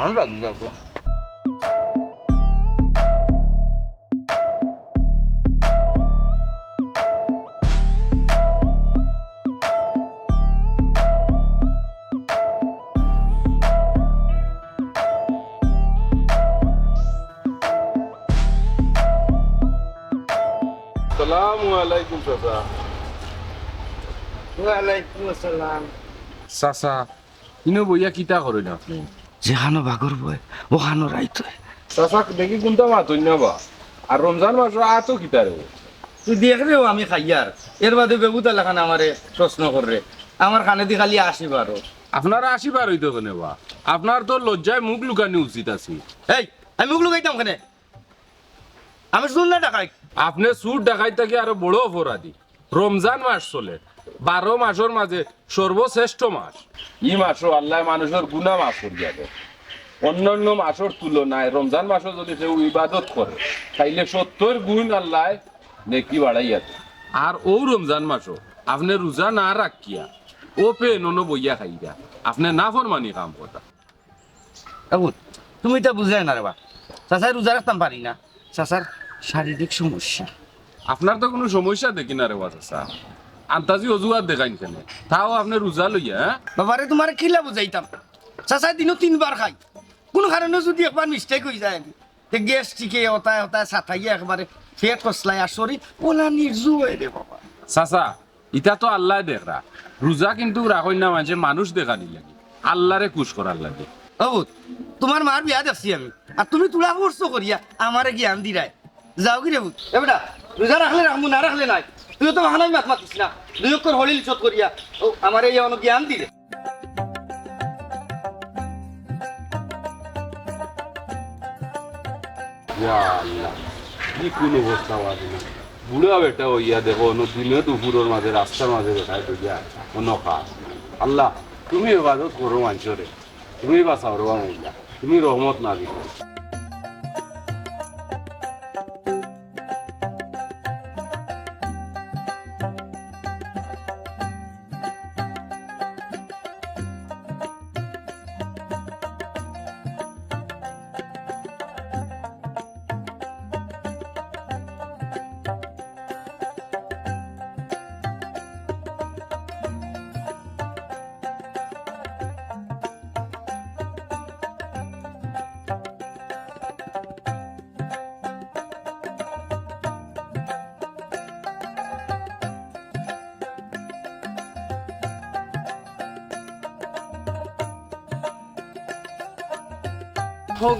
ভালো লাগি যাবো আসসালামু আলাইকুম চাচা। ওয়ালাইকুম আসসালাম চাচা ইনো বইয়া কিতা করে না যেখানো বাগর বই ওখানো রাইত চাচা দেখি কোনটা মাতুন না বা আর রমজান মাস আতো কিতা রে তুই দেখলেও আমি খাইয়ার এর বাদে বেবুতা লেখান আমারে প্রশ্ন করে আমার কানে দি খালি আসি বারো আপনারা আসিবার হইতো কেনে বা আপনার তো লজ্জায় মুখ লুকানি উচিত আছে এই আমি মুখ লুকাইতাম কেন আমি শুন না টাকাই আপনি সুর ডাকাই থেকে আরো বড় অপরাধী রমজান মাস চলে 12 মাসের মাঝে সর্বশ্রেষ্ঠ মাস ই মাসও আল্লাহ মানুষের গুনাহ মাফ করে যাবে অন্যান্য মাসের তুলনায় রমজান মাসও যদি কেউ ইবাদত করে তাইলে 70 গুণ আল্লাহ নেকি বাড়াইয়া দেয়। আর ও রমজান মাসও আপনি রোজা না রাখিয়া ও পে নন বইয়া খাইয়া আপনি না ফরমানি কাম কথা আবু তুমি এটা বুঝাই না রে বা চাচাই রোজা রাখতাম পারি না চাচার শারীরিক সমস্যা আপনার তো কোনো সমস্যা দেখি না রে বাচ্চা আন্তাজি অজুহাত দেখাইন কেন তাও আপনি রোজা লইয়া হ্যাঁ বাবারে তোমার কিলা বুঝাইতাম চাচাই দিনও 3 বার খাই কোনো কারণে যদি একবার মিস্টেক হয়ে যায় তে গ্যাস টিকে ওটায় ওটায় সাথাইয়া একবারে ফেট কসলাই আসরি ওলা নির্জু হয়ে রে বাবা চাচা ইটা তো আল্লাহ দেখরা রোজা কিন্তু রাখই না মাঝে মানুষ দেখা দিলে আল্লাহরে খুশ করার লাগে বাবু তোমার মার বিয়া দেখছি আমি আর তুমি তুলা করছো করিয়া আমারে জ্ঞান দিরাই যাও কি রে বুত এবেটা রোজা রাখলে রাখবো না রাখলে নাই তুই তো মাহানাই মাত মাতিস না দুই অক্ষর হলিল চোট করিয়া ও আমারে এই জ্ঞান দিলে কি কোন অবস্থা বাজে না বুড়া বেটা হইয়া দেখো দিনে দুপুরের মাঝে রাস্তার মাঝে বেটাই তো গিয়া অন্য খা আল্লাহ তুমি ইবাদত করো মানুষরে তুমি বাঁচাও রে মহিলা তুমি রহমত না দিও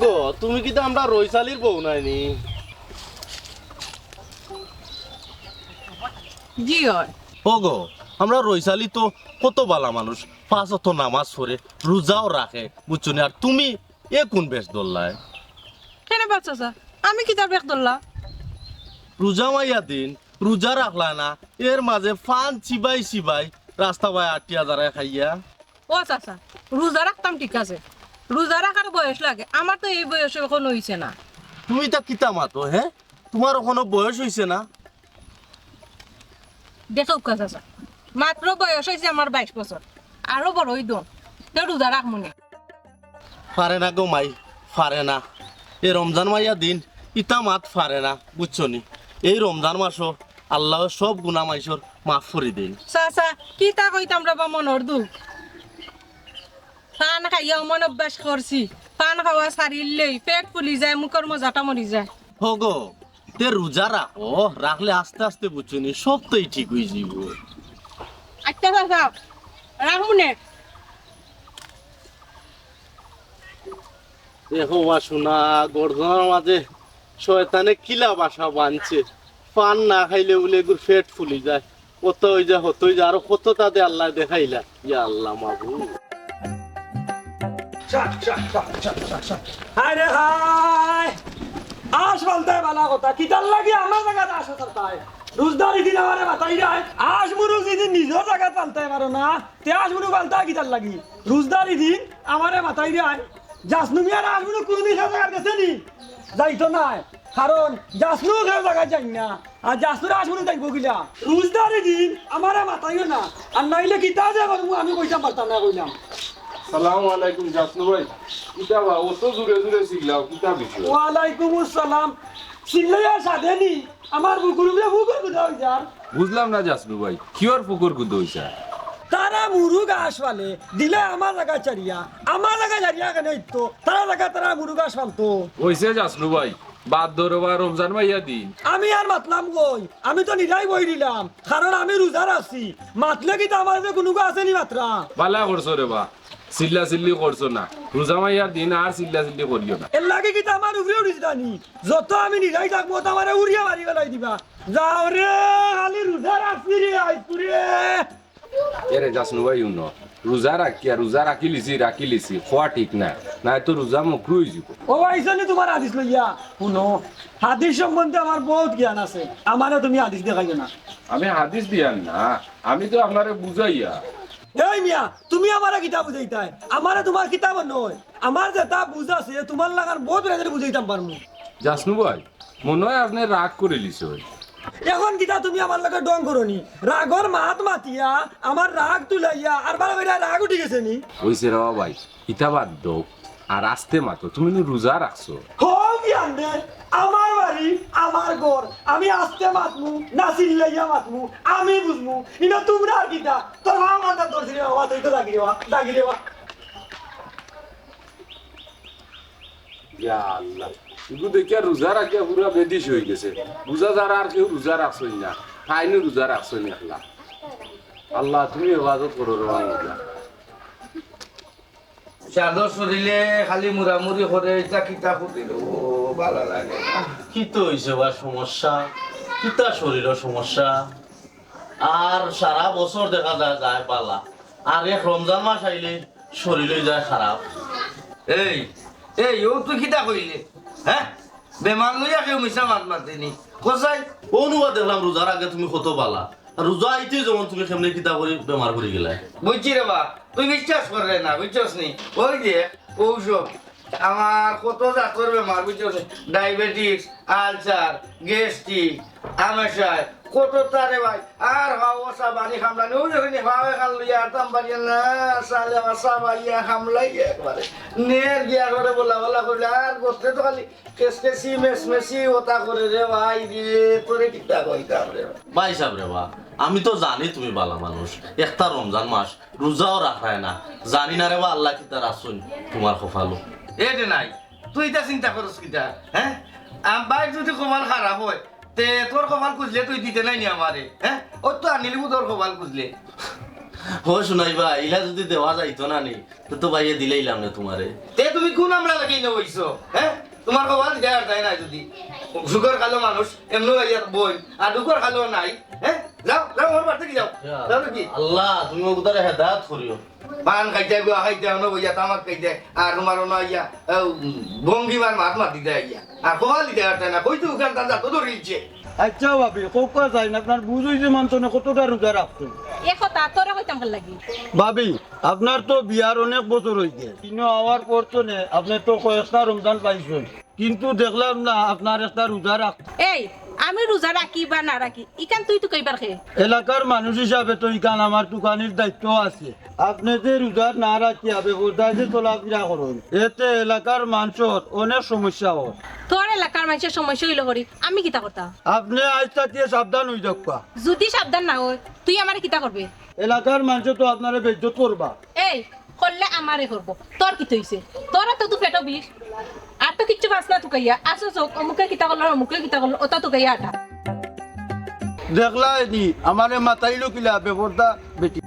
গো তুমি কি আমরা রইসালির বউ নাইনি জি হয় গো আমরা রইসালি তো কত বালা মানুষ 5 ওয়াক্ত নামাজ পড়ে রোজাও রাখে বুঝছো না আর তুমি এ কোন বেশ দল্লায় কেন বাচ্চা আমি কি তার বেক ধরলা রোজা মাইয়া দিন রোজা রাখলা না এর মাঝে ফান চিবাই চিবাই রাস্তা বাই 8000 খাইয়া ও চাচা রোজা রাখতাম ঠিক আছে রোজা রাখার বয়স লাগে আমার তো এই বয়সে এখনো হইছে না তুমি তা কিতা মাতো হ্যাঁ তোমার এখনো বয়স হইছে না দেখো চাচা মাত্র বয়স হয়েছে আমার 22 বছর আরো বড় হই দন তো রোজা রাখ মনে পারে না গো মাই পারে না এই রমজান মাইয়া দিন ইতা মাত পারে না বুঝছো নি এই রমজান মাসও আল্লাহ সব গুনাহ মাইসর মাফ করে দেন চাচা কি তা কইতাম রে বা মনর দুঃখ পান খাইয়া মন অভ্যাস করছি পান খাওয়া সারিলেই পেট ফুলি যায় মুখের মজাটা মরি যায় হগো তে রোজা রাখো রাখলে আস্তে আস্তে বুঝছো নি সব তোই ঠিক হয়ে যাব আচ্ছা চাচা রাখ মনে দেখো বা শোনা গর্দনার মাঝে শয়তানে কিলা বাসা বানছে পান না খাইলে বলে এগুলো পেট ফুলি যায় কত হয়ে যায় হতই যায় আরো কত তাতে আল্লাহ দেখাইলা ইয়া আল্লাহ মাবুদ হায় রে হায় আশ বলতে বালা কথা কিতাল লাগি আমার জায়গা আশ চলতায় রোজদারি দিন আমারে বাতাই যায় আশ মুরু যদি নিজের জায়গা পালতে পারো না তে আশ মুরু পালতা কিতাল লাগি রোজদারি দিন আমারে বাতাই যায় জাসনু মিয়ার আশ মুরু কোনদিন সে জায়গা গেছে নি যাইতো নাই কারণ জাসনু কেউ জায়গা যাই না আর জাসনুর আশ মুরু যাইব গিলা রোজদারি দিন আমারে বাতাইও না আর নাইলে কিতা যে করবো আমি কইতাম পারতাম না কইলাম সালামু আলাইকুম জাসনু ভাই কিতাব অত জুড়ে জুড়ে শিখলাও কিতাব বিষয় ওয়ালাইকুম আসসালাম সিল্লাইয়া সাধেনি আমার বুকুরুলে বুকুর গুদাও যার বুঝলাম না জাসনু ভাই কিওর পুকুর গুদ হইছে তারা মুরুগ আসবালে দিলে আমার লাগা চারিয়া কেন তো তারা লাগা তারা মুরুগ আসবালতো হইছে জাসনু ভাই বাদ ধরবা রমজান ভাইয়া দিন আমি আর মাতলাম কই আমি তো নিরাই বই দিলাম কারণ আমি রোজার আছি মাতলে কি তো আমার যে কোনো আসেনি মাত্রা বালা করছো রে বা চিল্লা চিল্লি করছো না রোজা মাইয়ার দিন আর চিল্লা চিল্লি করিও না এর লাগে কি তো আমার উপরে উড়িস জানি যত আমি নিরাই থাকবো তো আমার উড়িয়া মারি বেলাই দিবা যাও রে খালি রোজার আসি রে আইপুরে এরে জাসনু ভাই উন রোজা রাখি লিছি খোয়া ঠিক না নাই তো রোজা মুকরু হয়ে যাব ও আইসানি তোমার হাদিস লইয়া শুনো হাদিস সম্বন্ধে আমার বহুত জ্ঞান আছে আমারও তুমি হাদিস দেখাইও না আমি হাদিস দিয়ান না আমি তো আপনারে বুঝাইয়া এই মিয়া তুমি আমারে কিতাব বুঝাইতাই আমারে তোমার কিতাব নয় আমার যেটা বুঝ আছে তোমার লাগান বহুত বেড়ে বুঝাইতাম পারমু জাসনু ভাই মনে হয় আপনি রাগ করে লিছে এখন কিতা তুমি আমার লগে ডং করনি রাগর মাত মাতিয়া আমার রাগ তুলাইয়া আর বারে বারে রাগ উঠে গেছে নি হইছে রে ভাই ইটা বাদ দাও আর আস্তে মাতো তুমি রোজা রাখছো হোক ইয়ান্ডে আমার বাড়ি আমার ঘর আমি আস্তে মাতমু না চিল্লাইয়া মাতমু আমি বুঝমু ইনো তোমরা আর কিতা তোর মা মাথা ধরছি রে বাবা তুই তো দাগি রে বা ইয়া আল্লাহ শুধু দেখিয়া রোজা রাখিয়া পুরা বেদিস হয়ে গেছে বুঝা যারা আর কেউ রোজা রাখছই না খাইনি রোজা রাখছই না আল্লাহ আল্লাহ তুমি ইবাদত করো রে আল্লাহ চাদর শরীরে খালি মুড়ামুড়ি করে এটা কিতাব দিল ভালো লাগে কি তো হইছে বা সমস্যা কিতা শরীরের সমস্যা আর সারা বছর দেখা যায় পালা আর এক রমজান মাস আইলে শরীরে যায় খারাপ এই এই ও তুই কিতা কইলে হ্যাঁ বেমার লইয়া কেউ মিশা মাত মাতিনি কোসাই অনুবাদ দেখলাম রোজার আগে তুমি কত পালা আর রোজা আইতে যেমন তুমি কেমনে কিতা করে বেমার করে গেলে বুঝছি রে বা তুই বিশ্বাস করে না বুঝছস নি ওই যে ঔষধ আমার কত জাতর বেমার বুঝছস ডায়াবেটিস আলসার গ্যাস্ট্রিক আমাশায় কত তারে ভাই আর হাওয়া বাড়ি খামলানি ওই যখন হাওয়া খান লইয়া আতাম বাড়ি না সালে আসা বাইয়া খামলাই একবারে নের গিয়া করে বলা করলে আর বসতে তো খালি কেসকেসি মেসমেসি ওটা করে রে ভাই রে তোরে কিতা কইতাম রে ভাই সাহেব রে বা আমি তো জানি তুমি বালা মানুষ একটা রমজান মাস রোজাও রাখায় না জানি না রে বা আল্লাহ কিতা রাখছুন তোমার কপালো এটা নাই তুই এটা চিন্তা করস কিতা হ্যাঁ বাইর যদি কপাল খারাপ হয় তে তোর কপাল খুঁজলে তুই দিতে নাই নি আমারে হ্যাঁ ও তো আনিলি তোর কপাল খুঁজলে হয় শুনাই বা ইলা যদি দেওয়া যাইতো না নি তো ভাইয়ে দিলেইলাম না তোমারে তে তুমি কোন আমরা লাগাই না বইছো হ্যাঁ তোমার কপাল দেওয়ার তাই নাই যদি সুগার খালো মানুষ এমনি বই আর দুঃখর খালো নাই হ্যাঁ যাও যাও ওর বাড়িতে কি যাও যাও কি আল্লাহ তুমি ওগুদারে হেদায়াত করিও পান খাইতে গুয়া খাইতে অন্য বইয়া তামাক খাইতে আর তোমার অন্য ইয়া ভঙ্গিমার মাত মাতি দেয় ইয়া আর কপাল দিতে পারতে না কই তো উখান তার যাতো ধরিলছে আচ্ছা ভাবি কোকা যায় না আপনার বুঝ হয়েছে মানছনে কতটা রোজা রাখছেন এ কথা তোরা কইতাম ভাল লাগি ভাবি আপনার তো বিয়ার অনেক বছর হয়েছে কিন্তু হওয়ার পর তো নে আপনি তো কয়েকটা রমজান পাইছেন কিন্তু দেখলাম না আপনার একটা রোজা রাখ এই আমি রোজা রাখি বা না রাখি ইকান তুই তো কইবার খে এলাকার মানুষ হিসাবে তো ইকান আমার দোকানের দায়িত্ব আছে আপনি যে রোজা না রাখিয়া বেবদায় যে চলাফেরা করুন এতে এলাকার মানুষের অনেক সমস্যা হয় তোর এলাকার মানুষের সমস্যা হইল করি আমি কিতা করতাম আপনি আজ থেকে সাবধান হয়ে যাকা যদি সাবধান না হয় তুই আমার কিতা করবে এলাকার মানুষ তো আপনারা বেজ্জত করবা এই করলে আমারে করবো তোর কি হইছে তোরা তো তুই পেটো বিষ আর তো কিচ্ছু বাস না তুকাইয়া আসো চোখ অমুকে কিতা করলো অমুকে কিতা করলো ওটা তুকাইয়া আটা দেখলা নি আমারে মাতাইলো কিলা বেবরদা বেটি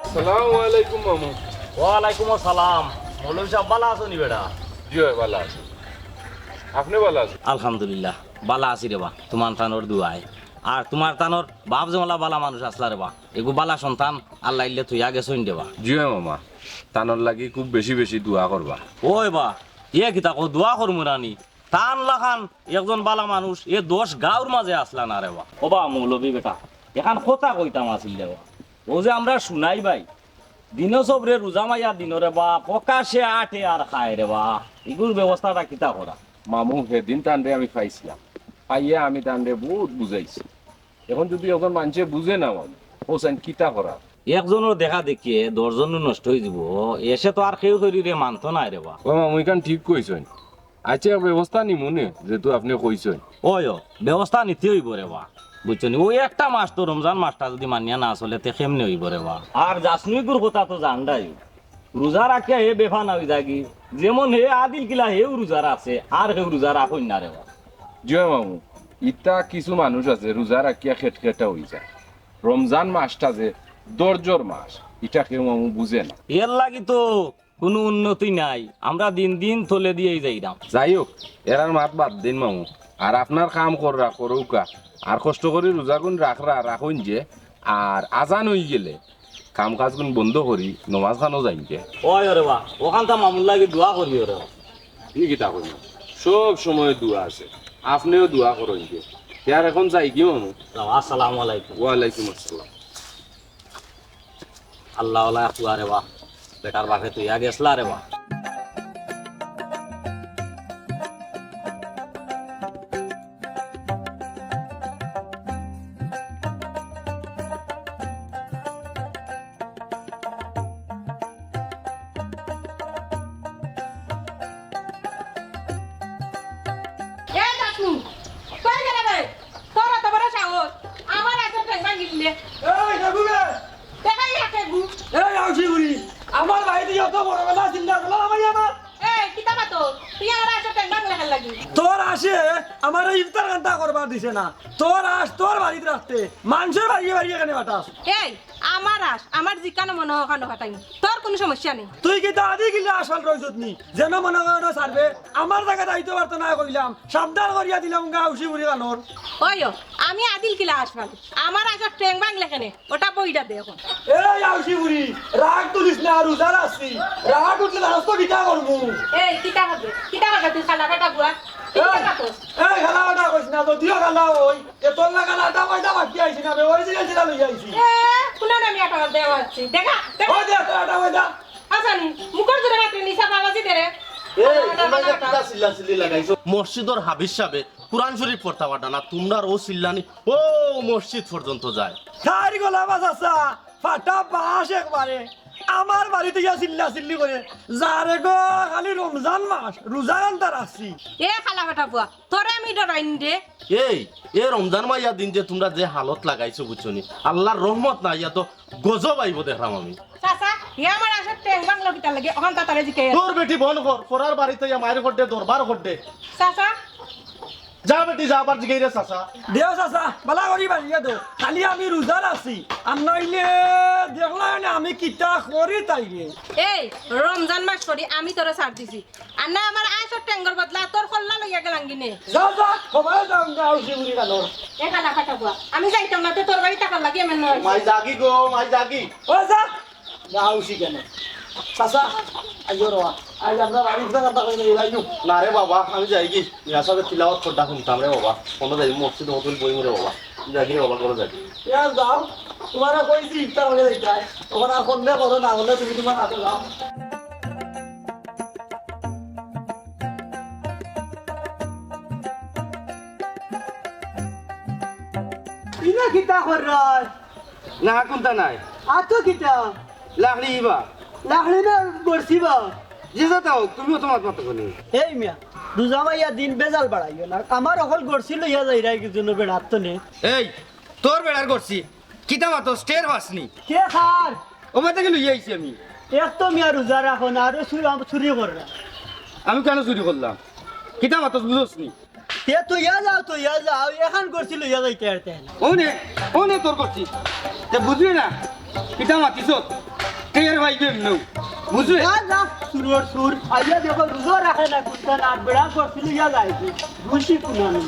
আসসালামু আলাইকুম মামু ওয়ালাইকুম আসসালাম মৌলভী সাহেব ভালো আছো নি বেটা জি ভাই ভালো আছি আপনি ভালো আছেন আলহামদুলিল্লাহ বালা আছি রে বা তোমার তানোর দুয়ায় আর তোমার তানোর বাপ জমলা বালা মানুষ আসলা রে বা এগু বালা সন্তান আল্লাহ ইল্লে তুই আগে সইন দেবা জি মামা তানোর লাগি খুব বেশি বেশি দোয়া করবা ওই বা ইয়ে কিতা কো দোয়া করমু রানি তান লাখান একজন বালা মানুষ এ 10 গাঁওর মাঝে আসলা না রে বা ও বা মৌলবী বেটা এখান কথা কইতাম আসিল রে বা ও যে আমরা শুনাই ভাই দিন সবরে রোজা মাইয়া দিনরে বা প্রকাশে আটে আর খায় রে বা এগুর ব্যবস্থাটা কিতা করা মামু সেদিন টানরে আমি পাইছিলাম পাইয়া আমি তান্ডে বহুত বুঝাইছি এখন যদি এখন মানুষে বুঝে না মানে হোসেন কিতা করা একজনের দেখা দেখিয়ে 10 জন নষ্ট হয়ে যাব এসে তো আর কেউ শরীরে মানতো না রে বা ও মামু এখান ঠিক কইছেন আচ্ছা ব্যবস্থা নি মনে যেহেতু আপনি কইছেন ওই ব্যবস্থা নিতে হইব রে বা বুঝছেন ওই একটা মাস তো রমজান মাসটা যদি মানিয়া না চলে তে কেমনে হইব রে বা আর জাসমিকুর কথা তো জানডাই রোজা রাখিয়া হে বেফা না হই যাগি যেমন হে আদিল কিলা হেও রোজা রাখছে আর হেও রোজা রাখুন না রে বা জয় মামু ইটা কিছু মানুষ আছে রোজা রাখিয়া খেটখেটা হয়ে যায় রমজান মাসটা যে দর্জর মাস এটা কেউ মামু বুঝে না এর লাগি তো কোনো উন্নতি নাই আমরা দিন দিন তলে দিয়েই যাইরাম যাই হোক এরার মাত বাদ দিন মামু আর আপনার কাম কররা করুকা আর কষ্ট করে রোজাগুন রাখুন যে আর আজান হয়ে গেলে কাম কাজগুন বন্ধ করি নমাজ খানো যাইকে ওই রে বা ওখানটা মামুর লাগি দোয়া করি রে কি কিতা করি সব সময় দোয়া আছে আপনিও দোয়া করেন যে আর এখন যাই কি মামু আসসালামু আলাইকুম ওয়ালাইকুম আসসালাম আল্লাহ আল্লাহ তুয়া রে বা বেটার বাপে তুই আগে আসলা রে বা এ দাসনু কই গেলে রে তোরা তো বড় সাহস আমার আগে ঠ্যাং ভাঙি দিলে এই কাকুরে দেখাই রাখে গু এই আউছি বুড়ি আমার বাড়িতে যত বড় কথা চিন্তা করলাম আমি আমার এই কিতা মাতো তুই আমার আগে ঠ্যাং ভাঙলে খেল লাগি তোর আসে আমার ইফতার কান্তা করবার দিছে না তোর আস তোর বাড়িতে রাখতে মানুষের বাড়িয়ে বাড়িয়ে এখানে বাতাস এই আমার জিকানো মনে হয় কানো কাটাই তোর কোনো সমস্যা নেই তুই কি দাদি গিলা আসল রইছত নি যেন মনে করেন সারবে আমার জায়গা দায়িত্ব বার্তা না কইলাম সাবধান করিয়া দিলাম গা উসি বুড়ি কানোর ওইও আমি আদিল কিলা আসবাল আমার আগে ঠ্যাং ভাঙলে কেনে ওটা বইটা দে এখন এই আউসি বুড়ি রাগ তুলিস না রোজার আসছি রাগ উঠলে জানাস তো কিতা করবো এই কিতা হবে তুই খালা কাটা বুয়া কিতা কাটস এই খেলা কাটা কইস না যদিও খেলা ওই এ তোর লাগা লাটা পয়সা বাকি আইছি না ওই জিনিসটা লই আইছি এ কোন নামি আটা দেওয়া আছে দেখা দেখা ওই দে তোর আটা পয়সা আসানি মুখর জোরে মাত্র নিসা বাবাজি দে রে মসজিদর হাবিজ সাহেব কুরআন শরীফ পড়তে পারতা না তোমরা ও চিল্লানি ও মসজিদ পর্যন্ত যায় খারি গলা বাস আসা ফাটা বাস একবারে আমার বাড়িতে গিয়া চিল্লা চিল্লি করে যারে গো খালি রমজান মাস রোজা আনতার আসছি এ খালা কাটা বুয়া তোরে আমি ডরাইন দে এই এ রমজান মাইয়া দিন যে তোমরা যে হালত লাগাইছো বুঝছনি আল্লাহর রহমত না ইয়া তো গজব আইব দেখলাম আমি চাচা হে আমার আসে ঠ্যাং ভাঙলো কিতা লাগে ওখান তাতারে জিকে তোর বেটি বল কর পড়ার বাড়িতে ইয়া মায়ের ঘর দে দরবার ঘর দে চাচা যা বেটি যা আবার জিগাই রে চাচা দেও চাচা বালা করি বাড়িয়ে দো খালি আমি রোজার আছি আর নইলে দেখলাম না আমি কিতা করি তাইরে এই রমজান মাস করি আমি তোরে ছাড় দিছি আর না আমার আইসর ট্যাঙ্গর বদলা তোর কল্লা লইয়া গেলাম গিনে যা যা সবাই যাও গাও শিবুরি কানোর এ খালা কাটা বুয়া আমি যাইতাম না তোর বাড়ি টাকা লাগে এমন নয় মাই জাগি গো মাই জাগি ও যা গাও কেন চাচা আইও রোয়া আজ আমরা বাড়িতে কথা কই নাই লাইনু না রে বাবা আমি যাই কি ইয়া সবে তিলাওয়াত করতে শুনতাম রে বাবা কোন যাই মসজিদ হোটেল বই রে বাবা জাগি রে বাবা করে যাই ইয়া যাও তোমারা কইছি ইফতার হয়ে যাইতাই ওরা কোনবে করো না হলে তুমি তোমার হাতে যাও ইনা কিতা কররাই না কোনটা নাই আতো কিতা লাগলি ইবা লাখলি না বর্ষিবা যে যাতা হোক তুমিও তোমার মতো কোনি এই মিয়া দুজামাইয়া দিন বেজাল বাড়াইও না আমার অকল গড়ছিল ইয়া যাইরাই কিছু নবে নাতো নে এই তোর বেড়ার করছি কিতা মাতো স্টের হাসনি কে খার ও মাতে গেল আইছি আমি এক তো মিয়া রোজা রাখো না আরো চুরি কররা আমি কেন চুরি করলাম কিতা মাতো বুঝছনি তে তো ইয়া যাও এখন করছিল ইয়া যাইতে আরতে না ও নে তোর করছি তে বুঝবি না কিতা মাতিস কে আর ভাই বেম নৌ বুঝবে যা সুরর সুর আইয়া দেখো রোজা রাখে না কুত্তা না বেড়া করছিল ইয়া যাইছি বুঝি কুনানি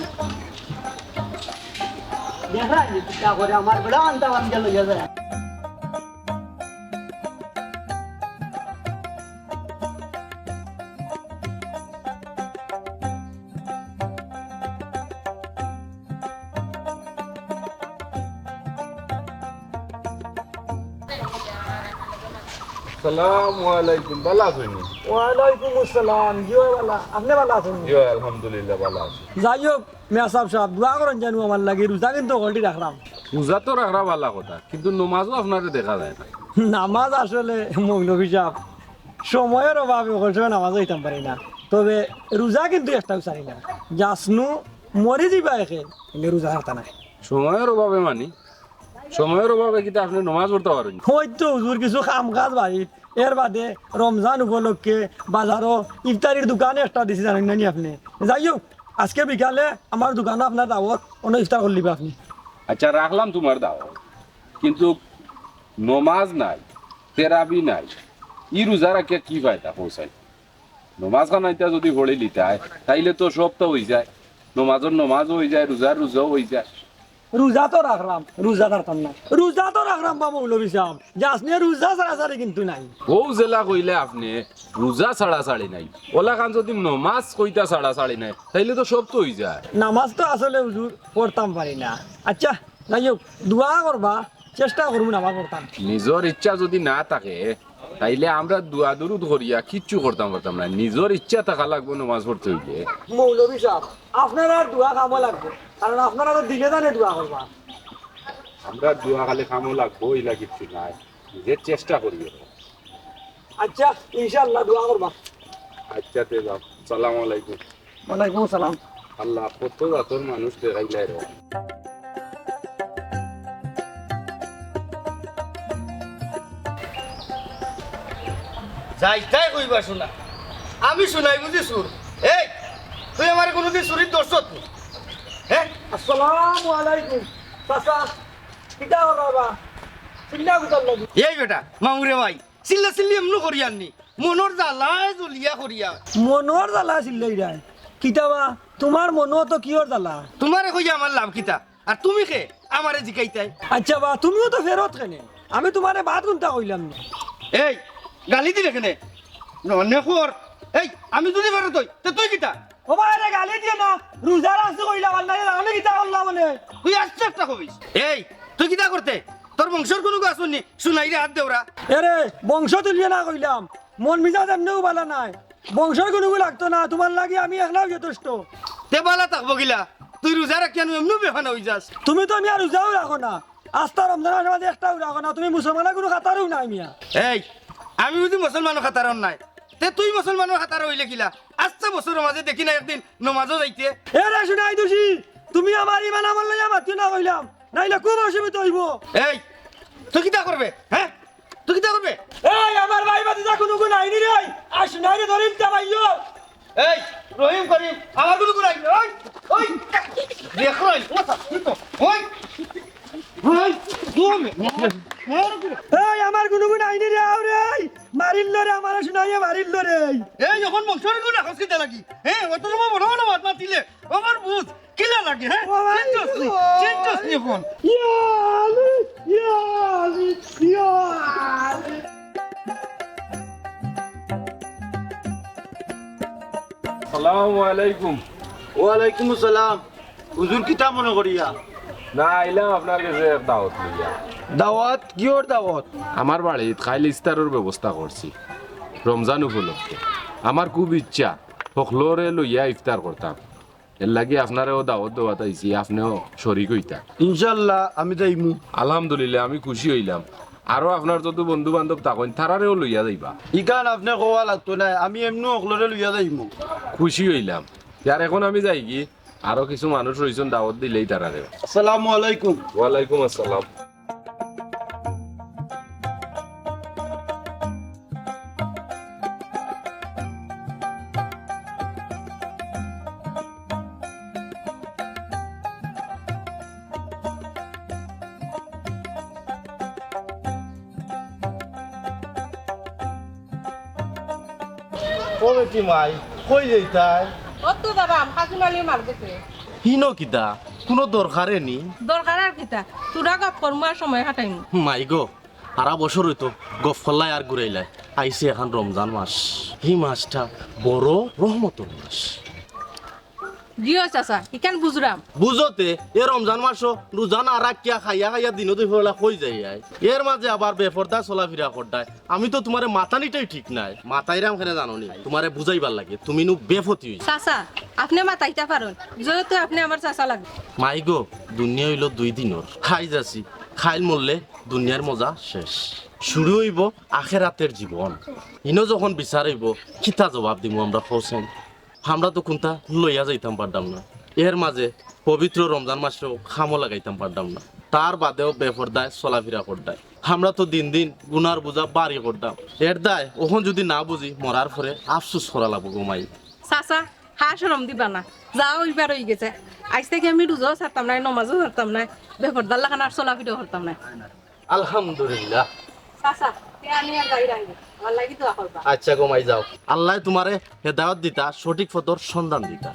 দেখা নি কিতা করে আমার বেড়া আনতা বান গেল ইয়া যায় আসসালামু আলাইকুম ভালো আছেন ওয়ালাইকুম আসসালাম জিও বালা আপনি ভালো আছেন জি আলহামদুলিল্লাহ ভালো আছি যাই হোক মেসাব সাহেব দোয়া করেন জানো আমার লাগে রোজা কিন্তু হলটি রাখলাম পূজা তো রাখা ভালো কথা কিন্তু নমাজও আপনারে দেখা যায় না নামাজ আসলে মৌলভী সাহেব সময়ের অভাবে ওখানে সময় নামাজ হইতাম পারি না তবে রোজা কিন্তু একটাও চাই না যাসনু মরে যাবা একে কিন্তু রোজা হারতা নাই সময়ের অভাবে মানি সময়ের অভাবে কিন্তু আপনি নমাজ পড়তে পারেন হয়তো হুজুর কিছু কাম কাজ বাড়িত এর বাদে রমজান উপলক্ষে বাজারও ইফতারির দোকানে একটা দিছি জানেন না নি আপনি যাই হোক আজকে বিকালে আমার দোকানে আপনার দাওয়াত অন্য ইফতার করে লিবে আপনি আচ্ছা রাখলাম তোমার দাও কিন্তু নমাজ নাই তেরাবি নাই ই রোজা রাখিয়া কি ফায়দা পৌঁছাই নমাজ খানাইতা যদি পড়ে লিতায় তাইলে তো সব তো হয়ে যায় নমাজের নমাজও হয়ে যায় রোজার রোজাও হয়ে যায় রোজা তো রাখলাম রোজা রাখতাম না রোজা তো রাখলাম বা মৌলভী সাহেব যাসনি রোজা ছাড়াছাড়ি কিন্তু নাই ও জেলা কইলে আপনি রোজা ছাড়াছাড়ি নাই ওলা খান যদি নমাজ কইতা ছাড়াছাড়ি নাই তাইলে তো সব তো হয়ে যায় নামাজ তো আসলে হুজুর পড়তাম পারি না আচ্ছা যাই হোক দোয়া করবা চেষ্টা করবো নামাজ পড়তাম নিজের ইচ্ছা যদি না থাকে তাইলে আমরা দুয়া দুরুদ করিয়া কিচ্ছু করতাম পারতাম না নিজের ইচ্ছা থাকা লাগবো নমাজ পড়তে হইলে মৌলভী সাহেব আপনারা আর দোয়া কামও লাগবে কারণ আপনারা তো দিলে জানে দোয়া করবা আমরা দুয়া খালি কামও লাগবো ইলা কিচ্ছু নাই নিজের চেষ্টা করি আচ্ছা ইনশাআল্লাহ দোয়া করবা আচ্ছা তে যাও সালাম আলাইকুম ওয়ালাইকুম সালাম আল্লাহ কত জাতর মানুষ দেখাইলে রে যাইতাই কইবা শোনা আমি শুনাই বুঝি সুর এই তুই আমার কোনোদিন সুরির দর্শক নি হ্যাঁ আসসালামু আলাইকুম চাচা কিটা করবা চিন্তা করতাম লাগি এই বেটা মামুরে ভাই চিল্লা চিল্লি এমন করিয়াননি মনের জ্বালায় জ্বলিয়া করিয়া মনোর জ্বালা চিল্লাই যায় কিতাবা তোমার মনো তো কিয়র জ্বালা তোমারে কইয়া আমার লাভ কিতা আর তুমি খে আমারে জিকাইতাই আচ্ছা বা তুমিও তো ফেরত কেনে আমি তোমারে বাদ গুনতা কইলাম না এই গালি দিলে কেনে ননে খোর এই আমি যদি বেরোত হই তে তুই কিতা ও বাইরে গালি দিয়ে না রোজা রাখতে কইলাম আল্লাহ আমি কিতা করলাম মানে তুই আসছে একটা কবিস এই তুই কিতা করতে তোর বংশের কোনো গাছ শুনি শুনাইরে হাত দেওরা এরে বংশ তুলিয়ে না কইলাম মন মিজাজ এমনিও ভালো নাই বংশের কোনো লাগতো না তোমার লাগে আমি একলাও যথেষ্ট তে বালা থাকবো গিলা তুই রোজা রাখিয়ানো এমনি বেহানা হই যাস তুমি তো মিয়া রোজাও রাখো না আস্থা রমজানের সময় একটাও রাখো না তুমি মুসলমানের কোনো খাতারও নাই মিয়া এই আমি যদি মুসলমানের খাতারন নাই তে তুই মুসলমানের খাতার হইলে কিলা আচ্ছা বছরের মাঝে দেখি না একদিন নমাজও যাইতে এরে শুনাই দোষী তুমি আমার ইমান আমার লইয়া মাতি না কইলাম নাইলে খুব অসুবিধা হইব এই তুই কিতা করবে হ্যাঁ তুই কিতা করবে এই আমার ভাই বাতি যা কোনো গুণ আইনি রে আর শুনাই রে ধরিম তা ভাইও এই রহিম করিম আমার কোনো গুণ আইনি ওই ওই দেখ রই ও সাথী তো ওই ওই তুমি এই আমার কোনো গুণ আইনি রে আও রে মারিল রে আমার শুনাইয়া মারিল রে এই যখন বংশের গুণ রাখস কিতা লাগি হ্যাঁ অত সময় বড় বড় মাত মাতিলে আমার বুঝ কিলা লাগে হ্যাঁ চিন্তাস নি এখন ইয়া আলী ইয়া আলী ইয়া আলী আসসালামু আলাইকুম ওয়ালাইকুম আসসালাম হুজুর কিতা মনে করিয়া না আইলাম আপনার কাছে দাওয়াত লইয়া দাওয়াত কিয়র দাওয়াত আমার বাড়িত খাইল ইস্তারের ব্যবস্থা করছি রমজান উপলক্ষে আমার খুব ইচ্ছা সকলরে লইয়া ইফতার করতাম এর লাগে আপনারেও দাওয়াত দেওয়াত আইছি আপনিও শরিক হইতা ইনশাল্লাহ আমি যাইমু আলহামদুলিল্লাহ আমি খুশি হইলাম আরো আপনার যত বন্ধু বান্ধব থাকেন তারারেও লইয়া যাইবা ইকান আপনি কোয়া লাগতো না আমি এমনি অকলরে লইয়া যাইমু খুশি হইলাম যার এখন আমি যাই কি আরো কিছু মানুষ রয়েছেন দাওয়াত দিলেই তারারে আসসালামু আলাইকুম ওয়ালাইকুম আসসালাম কবে কি মাই কই যাইতাই অত বাবা হাজুমালি মার গেছে হিনো কিতা কোনো দরকারে নি দরকার আর কিতা তোরা গপ করমু আর সময় হাঁটাইমু মাই গো আরা বছর হইতো গফ ফল্লাই আর ঘুরাইলাই আইসে এখন রমজান মাস এই মাসটা বড় রহমতের মাস জিও চাচা ইকান বুঝরাম বুঝতে এ রমজান মাসও রোজা না রাখিয়া খাইয়া খাইয়া দিনও দুই ফেলা হয়ে যায় এর মাঝে আবার বেফরদা চলাফেরা করতায় আমি তো তোমার মাতানিটাই ঠিক নাই মাতাইরাম খেলে জানো নি তোমারে বুঝাইবার লাগে তুমি নু বেফতি হইছ চাচা আপনি মাতাইতে পারেন যেহেতু আপনি আমার চাচা লাগবে মাই গো দুনিয়া হইল 2 দিনের খাই যাচ্ছি খাইল মরলে দুনিয়ার মজা শেষ শুরু হইব আখেরাতের জীবন ইনো যখন বিচারাইব কিতা জবাব দিব আমরা হোসেন আমরা তো কোনটা লইয়া যাইতাম পারতাম না এর মাঝে পবিত্র রমজান মাসেও খামো লাগাইতাম পারতাম না তার বাদেও বেফরদায় চলাফেরা করতায় আমরা তো দিন দিন গুনার বোঝা বাড়ি করতাম এর দায় ওখন যদি না বুঝি মরার পরে আফসোস করা লাগবো গোমাই চাচা হাঁ সরম দিবা না যাও ওইবার হয়ে গেছে আজ থেকে আমি রোজাও ছাড়তাম না নমাজও ছাড়তাম না বেপরদার লাগান আর চলাফেরাও করতাম না আলহামদুলিল্লাহ চাচা আমি আর গাড়ি রাখবো আমার লাগি দোয়া করবা আচ্ছা গোমাই যাও আল্লাহ তোমারে হেদায়ত দিতা সঠিক পথর সন্ধান দিতা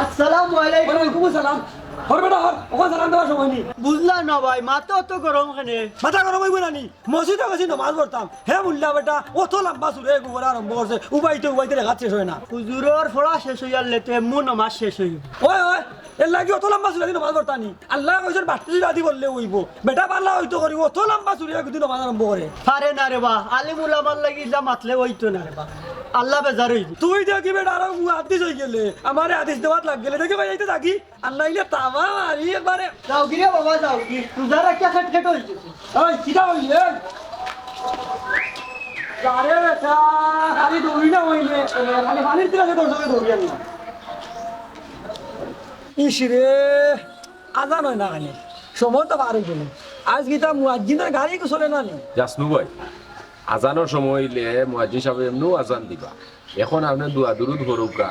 আসসালামু আলাইকুম। ওয়ালাইকুম আসসালাম হর বেটা হর ওখানে সালাম দেওয়ার সময় নেই বুঝলা না ভাই মাথা অত গরম কেনে? মাথা গরম হইব না নি মসজিদে গেছি নমাজ পড়তাম হে মুল্লা বেটা অত লম্বা চুলে গোবর আরম্ভ করছে উবাইতে লেখা শেষ হয় না হুজুরর ফড়া শেষ হইয়া লেতে মু নমাজ শেষ হইব। ওই ওই এর লাগি অত লম্বা চুলে নমাজ পড়তানি আল্লাহ কইছেন বাট্টু আদি বললে হইব বেটা পাল্লা হইতো করি অত লম্বা চুলে একদিন নমাজ আরম্ভ করে পারে না রে বা আলিম উলামার লাগি যা মাতলে হইতো না রে বা আল্লাহ বেজার হইব। তুই দেখি বেটা আরো আদিস হয়ে গেলে আমার আদিস দেওয়াত লাগ গেলে দেখি ভাই যাইতে থাকি আল্লাহ ইলে তামা মারি একবারে যাও কি রে বাবা যাও কি রোজা রাখিয়া খেট খেট হইছে। ওই কিটা হইলে আরে বেটা খালি দৌড়ি না হইলে খালি পানির দিলে দৌড়ে দৌড়ি আনি ইসরে আজান হয় না খালি সময় তো পার হয়ে গেল আজ গীতা মুয়াজ্জিনের গাড়ি চলে না নি জাসনু ভাই আজানোর সময় হইলে মুয়াজ্জিন সাহেব এমনিও আজান দিবা এখন আপনি দুয়া দুরুদ করুকা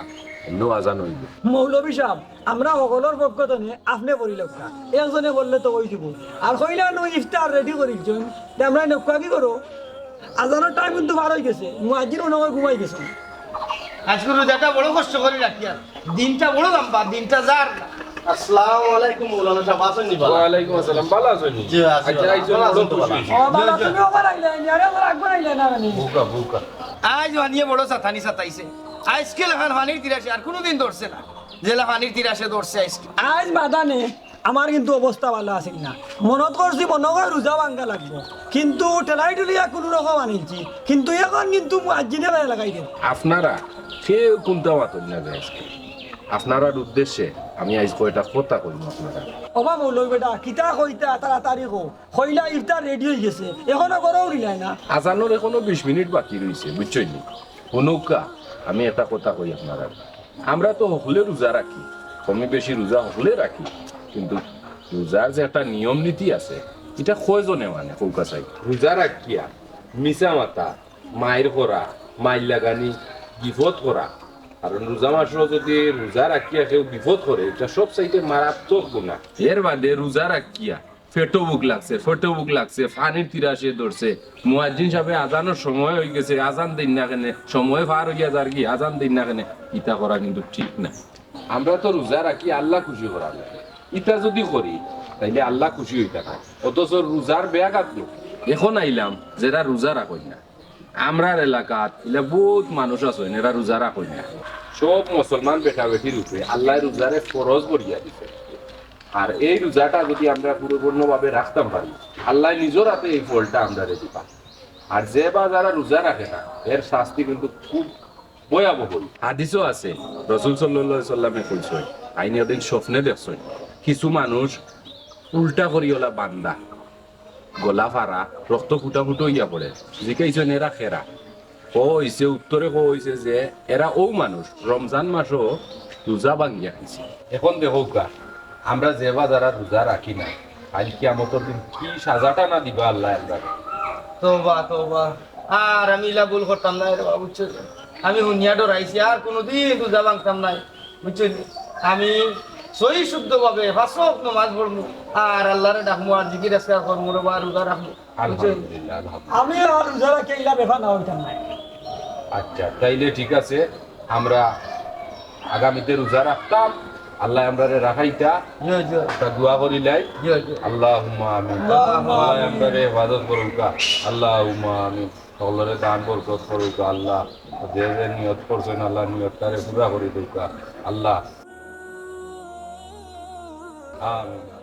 এমনিও আজান হইব মৌলবী সাহেব আমরা সকলের পক্ষ থেকে আপনি করি লোকা একজনে বললে তো ওই দিব আর কইলা নো ইফতার রেডি করিছন আমরা নৌকা কি করো আজানের টাইম কিন্তু পার হয়ে গেছে মুয়াজ্জিন ওনাকে ঘুমাই গেছে আজকে রোজাটা বড় কষ্ট করে রাখি আর দিনটা বড় লম্বা দিনটা যার আসসালামু আলাইকুম মৌলানা সাহেব আছেন নি বালা? ওয়ালাইকুম আসসালাম ভালো আছেন জি, আছি আচ্ছা ভালো। একজন ভালো আছেন বড় তো ভালো। খুশি ও বাবা তুমি ওবার আইলে আরে ওবার আকবার আইলে না মানে বুকা বুকা আজ বানিয়ে বড় সাতানি সাতাইছে আজকে লেখান পানির তিরাশে আর কোনোদিন ধরছে না জেলা পানির তিরাশে ধরছে আজকে আজ বাদানে আমার কিন্তু অবস্থা ভালো আছিল না মনত করছি মনে হয় রোজা ভাঙ্গা লাগবো কিন্তু টেলাই টুলিয়া কোনো রকম আনিছি কিন্তু এখন কিন্তু মুয়াজ্জিনে গায়ে লাগাই দেন আপনারা সে কোনটা মাতন না আজকে আপনারার উদ্দেশ্যে আমি আজ কয়টা কথা কইব আপনারা অবা মৌলবী বেটা কিতা কইতা তাড়াতাড়ি কো কইলা ইফতার রেডি হয়ে গেছে এখনো করেও নিলাই না আজানোর এখনো 20 মিনিট বাকি রয়েছে বুঝছই নি অনুকা আমি একটা কথা কই আপনারা আমরা তো হলে রোজা রাখি কমে বেশি রোজা হলে রাখি কিন্তু রোজার যে একটা নিয়ম নীতি আছে এটা কয়জনে মানে কৌকা চাই রোজা রাখিয়া মিছা মাতা মায়ের করা মাইল লাগানি বিপদ করা কারণ রোজা মাসও যদি রোজা রাখিয়া কেউ বিপদ করে এটা সব চাইতে মারাত্মক গুণা এর বাদে রোজা রাখিয়া ফেটো বুক লাগছে পানির তিরাশে ধরছে মুয়াজ্জিন সাহেব আজানোর সময় হয়ে গেছে আজান দিন না কেনে সময় পার হইয়া যার কি আজান দিন না কেনে ইটা করা কিন্তু ঠিক না আমরা তো রোজা রাখি আল্লাহ খুশি করা লাগে ইটা যদি করি তাইলে আল্লাহ খুশি হইতা না অথচ রোজার বেয়া কাটলো এখন আইলাম যেটা রোজা রাখই না আমরার এলাকাত এলা বহুত মানুষ আছে এরা রোজা রাখই না সব মুসলমান বেটা বেটির উপরে আল্লাহ রোজারে ফরজ করিয়া দিছে আর এই রোজাটা যদি আমরা পরিপূর্ণভাবে রাখতাম পারি আল্লাহ নিজের হাতে এই ফলটা আমরা রেডি পাই আর যে বা যারা রোজা রাখে না এর শাস্তি কিন্তু খুব ভয়াবহ হাদিসও আছে রাসূল সাল্লাল্লাহু আলাইহি সাল্লামে কইছে আইনি ওদিন স্বপ্নে দেখছেন কিছু মানুষ উল্টা করিওলা বান্দা গলা ফারা রক্ত ফুটা ফুটো ইয়া পড়ে জিকাইছেন এরা খেরা হইছে উত্তরে হইছে যে এরা ও মানুষ রমজান মাসও রোজা ভাঙ্গিয়া খাইছে এখন দেখো আমরা যে বা যারা রোজা রাখি না আজ কিয়ামতের দিন কি সাজাটা না দিবা আল্লাহ আমরা তোবা আর আমি ইলা ভুল করতাম না রে বাবা বুঝছো আমি হুনিয়া ডরাইছি আর কোনোদিন রোজা ভাঙতাম নাই বুঝছো আমি সহি শুদ্ধ ভাবে ফাঁসক নমাজ পড়বো আর আল্লাহরে ডাকবো আর জিকির আসকার করবো রে বা রোজা রাখবো বুঝছো আলহামদুলিল্লাহ আলহামদুলিল্লাহ। আমি আর রোজা রাখি ইলা বেফা না হইতাম না আচ্ছা তাইলে ঠিক আছে আমরা আগামীতে রোজা রাখতাম আল্লাহ আমরা রাখাইতা জয় জয় একটা দোয়া করিলাই জয় জয় আল্লাহুম্মা আমিন আল্লাহ আমরা হেফাজত করুকা আল্লাহুম্মা আমিন সকলের দান বরকত করুকা আল্লাহ যে যে নিয়ত করছেন আল্লাহ নিয়তটারে পুরা করে দিকা আল্লাহ আমিন